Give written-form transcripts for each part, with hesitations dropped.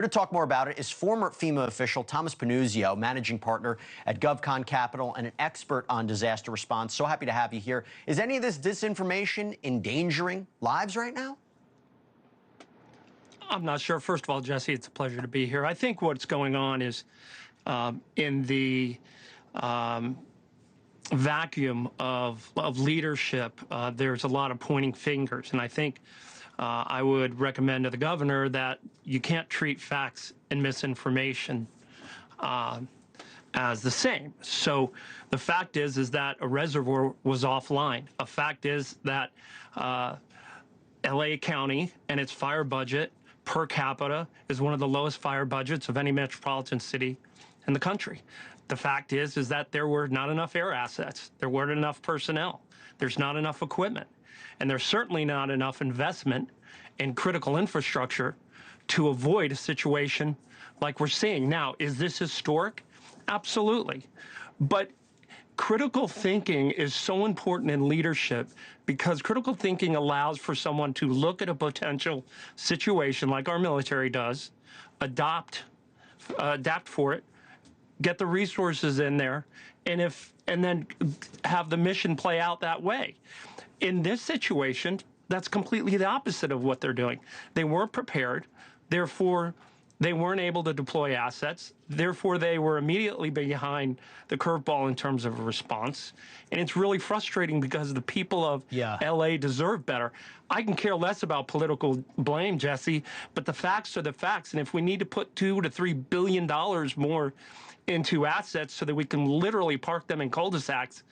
Here to talk more about it is former FEMA official Thomas Panuzio, managing partner at GovCon Capital and an expert on disaster response. So happy to have you here. Is any of this disinformation endangering lives right now? I'm not sure. First of all, Jesse, it's a pleasure to be here. I think what's going on is in the vacuum of leadership, there's a lot of pointing fingers. And I think I would recommend to the governor that you can't treat facts and misinformation as the same. So the fact is that a reservoir was offline. A fact is that LA County and its fire budget per capita is one of the lowest fire budgets of any metropolitan city in the country. The fact is that there were not enough air assets. There weren't enough personnel. There's not enough equipment. And there's certainly not enough investment in critical infrastructure to avoid a situation like we're seeing. Now, is this historic? Absolutely. But critical thinking is so important in leadership because critical thinking allows for someone to look at a potential situation like our military does, adapt for it, get the resources in there, and then have the mission play out that way. In this situation, that's completely the opposite of what they're doing. They weren't prepared, therefore they weren't able to deploy assets, therefore they were immediately behind the curveball in terms of a response. And it's really frustrating because the people of LA deserve better. I can care less about political blame, Jesse, but the facts are the facts. And if we need to put $2 to $3 billion more into assets so that we can literally park them in cul-de-sacs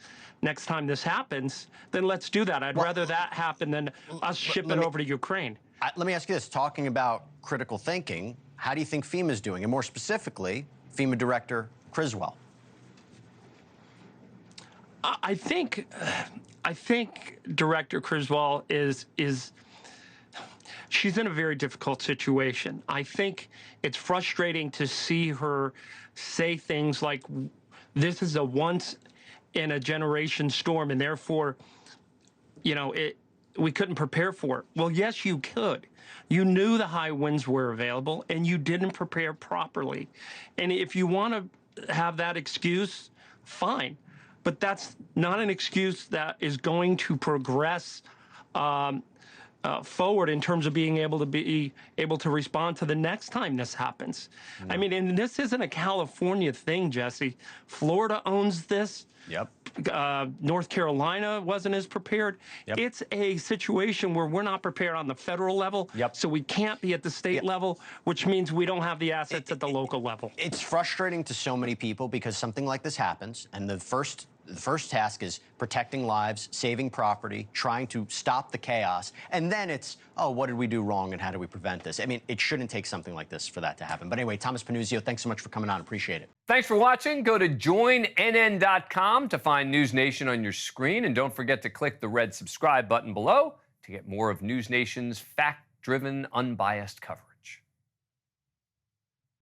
next time this happens, then let's do that. I'd rather that happen than us ship it over to Ukraine. Let me ask you this, talking about critical thinking, how do you think FEMA's doing? And more specifically, FEMA Director Criswell. I think Director Criswell she's in a very difficult situation. I think it's frustrating to see her say things like, this is a once-in-a-generation storm, and therefore, we couldn't prepare for it. Well, yes, you could. You knew the high winds were available, and you didn't prepare properly. And if you want to have that excuse, fine. But that's not an excuse that is going to progress forward in terms of being able to respond to the next time this happens. I mean, and this isn't a California thing, Jesse. Florida owns this. Yep. North Carolina wasn't as prepared. Yep. It's a situation where we're not prepared on the federal level, so we can't be at the state level, which means we don't have the assets at the local level. It's frustrating to so many people because something like this happens, and the first task is protecting lives, saving property, trying to stop the chaos, and then it's, oh, what did we do wrong and how do we prevent this? I mean, it shouldn't take something like this for that to happen. But anyway, Thomas Panuzio, thanks so much for coming on. Appreciate it. Thanks for watching. Go to joinnn.com to find NewsNation on your screen, and don't forget to click the red subscribe button below to get more of NewsNation's fact-driven, unbiased coverage.